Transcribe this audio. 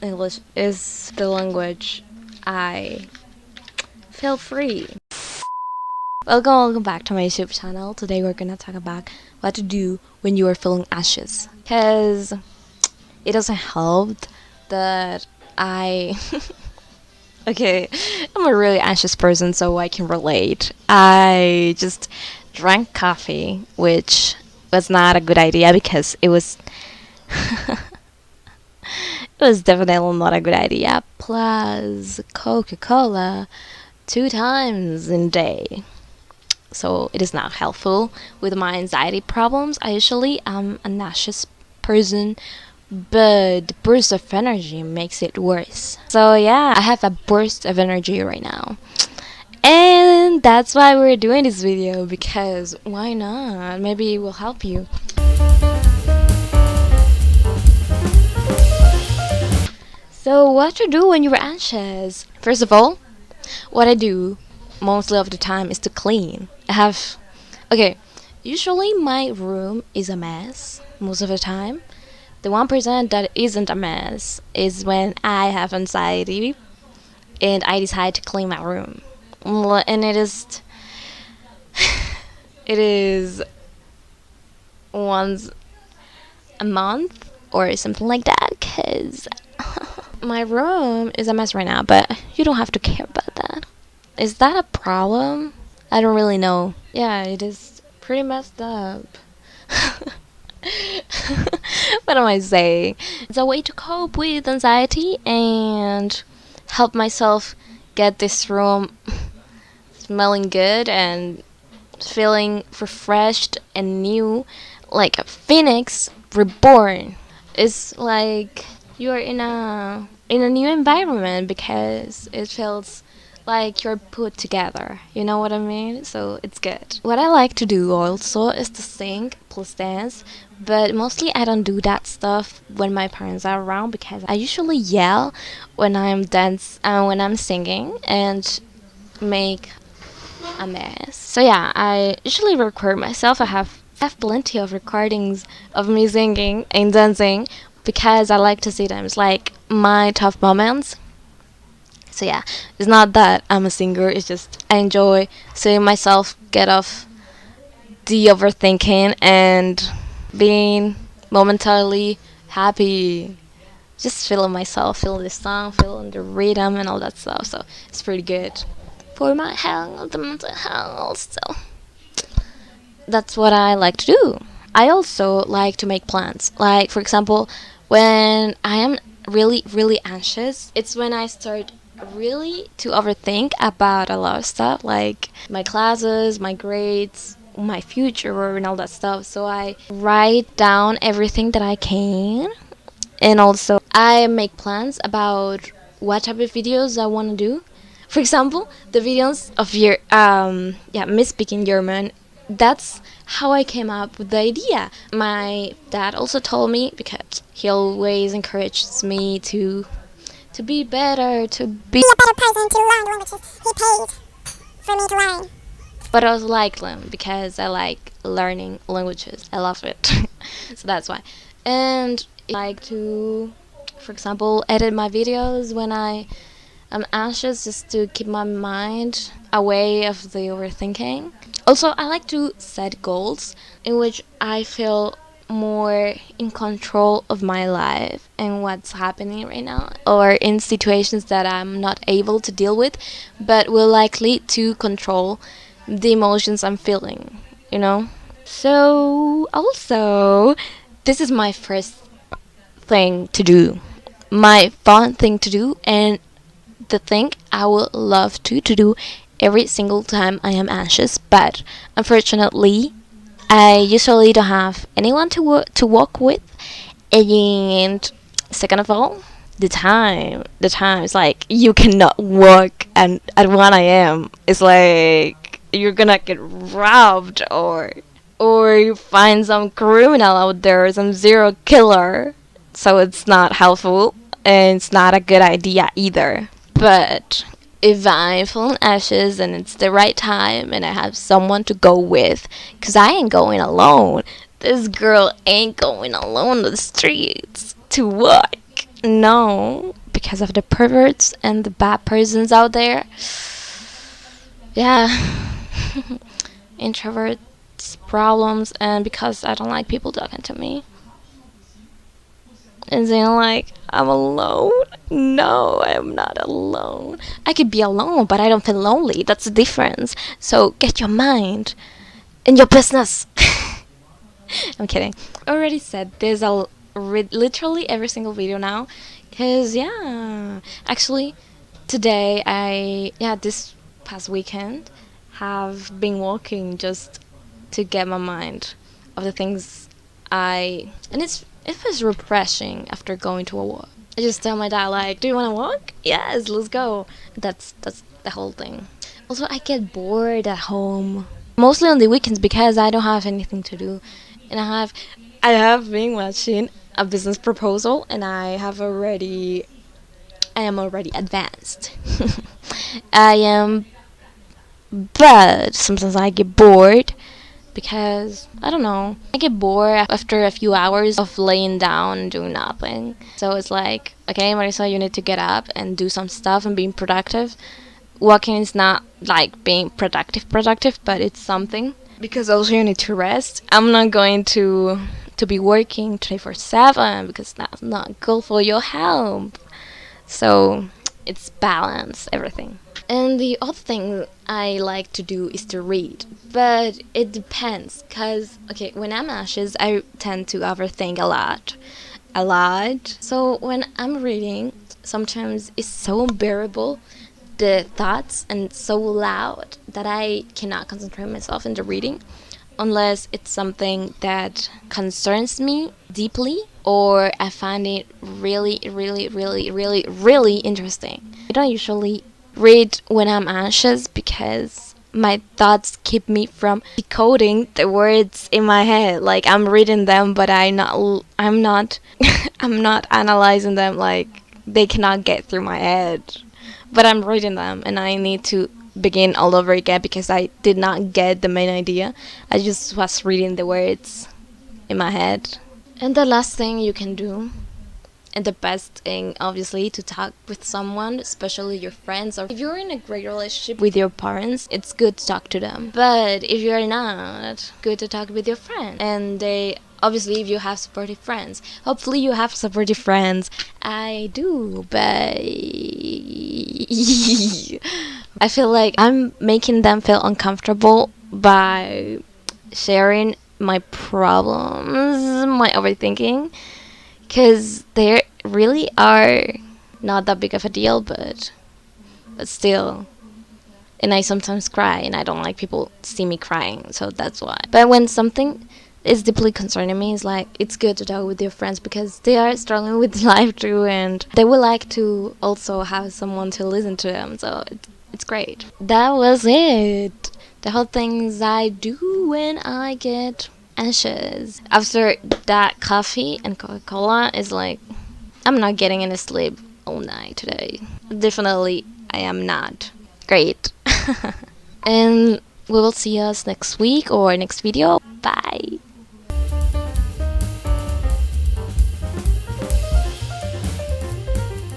English is the language I feel free. Welcome back to my YouTube channel. Today we're gonna talk about what to do when you are feeling anxious. Cause it doesn't help that I okay, I'm a really anxious person, so I can relate. I just drank coffee, which was not a good idea because it was it was definitely not a good idea. Plus Coca-Cola 2 times in a day. So it is not helpful with my anxiety problems. I usually am a nauseous person, but the burst of energy makes it worse. So yeah, I have a burst of energy right now. And that's why we're doing this video, because why not? Maybe it will help you. So what to do when you're anxious? First of all, what I do mostly of the time is to clean. Okay, usually my room is a mess most of the time. The 1% that isn't a mess is when I have anxiety and I decide to clean my room. And it is once a month or something like that, because my room is a mess right now, but you don't have to care about that. Is that a problem? I don't really know. Yeah, it is pretty messed up. What am I saying? It's a way to cope with anxiety and help myself get this room smelling good and feeling refreshed and new, like a phoenix reborn. It's like you're in a new environment because it feels like you're put together. You know what I mean? So it's good. What I like to do also is to sing plus dance, but mostly I don't do that stuff when my parents are around because I usually yell when I'm singing and make a mess. So yeah, I usually record myself. I have plenty of recordings of me singing and dancing because I like to see them. It's like my tough moments. So yeah, it's not that I'm a singer, it's just I enjoy seeing myself get off the overthinking and being momentarily happy. Just feeling myself, feeling the song, feeling the rhythm and all that stuff. So it's pretty good for my health, the mental health. So that's what I like to do. I also like to make plans. Like, for example, when I am really, really anxious, it's when I start really to overthink about a lot of stuff, like my classes, my grades, my future, and all that stuff. So I write down everything that I can, and also I make plans about what type of videos I want to do. For example, the videos of me speaking German. That's how I came up with the idea. My dad also told me, because he always encourages me to be better, to be a better person to learn the languages. He paid for me to learn. but I also like them because I like learning languages. I love it. So that's why. And I like to, for example, edit my videos when I'm anxious, just to keep my mind away of the overthinking. Also, I like to set goals in which I feel more in control of my life and what's happening right now, or in situations that I'm not able to deal with, but will likely to control the emotions I'm feeling, you know? So, also, this is my first thing to do, my fun thing to do, and the thing I would love to do every single time I am anxious, but unfortunately, I usually don't have anyone to walk with, and second of all, the time is like you cannot walk and at 1 a.m. It's like you're gonna get robbed, or you find some criminal out there, some serial killer. So it's not helpful and it's not a good idea either. But if I'm feeling anxious and it's the right time and I have someone to go with, because I ain't going alone. This girl ain't going alone to the streets. To what? No, because of the perverts and the bad persons out there. Yeah. Introverts problems, and because I don't like people talking to me. And saying like, I'm alone. No, I'm not alone. I could be alone, but I don't feel lonely. That's the difference. So get your mind in your business. I'm kidding. I already said there's literally every single video now. Cause yeah, actually, today this past weekend have been walking just to get my mind of the things and it was refreshing after going to a walk. I just tell my dad like, "Do you want to walk? Yes, let's go." That's the whole thing. Also, I get bored at home mostly on the weekends because I don't have anything to do, and I have been watching a business proposal, and I am already advanced. I am, but sometimes I get bored because I don't know. I get bored after a few hours of laying down and doing nothing. So it's like, okay, Marisa, you need to get up and do some stuff and being productive. Walking is not like being productive, but it's something because also you need to rest. I'm not going to be working 24/7 because that's not good for your health. So it's balance everything. And the other thing I like to do is to read, but it depends. Cause okay, when I'm anxious, I tend to overthink a lot. So when I'm reading, sometimes it's so unbearable the thoughts and so loud that I cannot concentrate myself in the reading unless it's something that concerns me deeply or I find it really, really, really, really, really interesting. I don't usually read when I'm anxious because my thoughts keep me from decoding the words in my head. Like I'm reading them, but I'm not, I'm not analyzing them. Like they cannot get through my head, but I'm reading them, and I need to begin all over again because I did not get the main idea. I just was reading the words in my head. And the last thing you can do, and the best thing, obviously, to talk with someone, especially your friends, or if you're in a great relationship with your parents, it's good to talk to them. But if you're not, good to talk with your friend. And they, obviously, if you have supportive friends, hopefully you have supportive friends. I do, but I feel like I'm making them feel uncomfortable by sharing my problems, my overthinking, because they really are not that big of a deal, but still. And I sometimes cry, and I don't like people see me crying, so that's why. But when something is deeply concerning me, it's like it's good to talk with your friends because they are struggling with life too, and they would like to also have someone to listen to them. So it's great. That was it. The whole things I do when I get anxious. After that coffee and Coca-Cola is like I'm not getting any sleep all night today. Definitely I am not. Great. And we will see us next week or next video. Bye.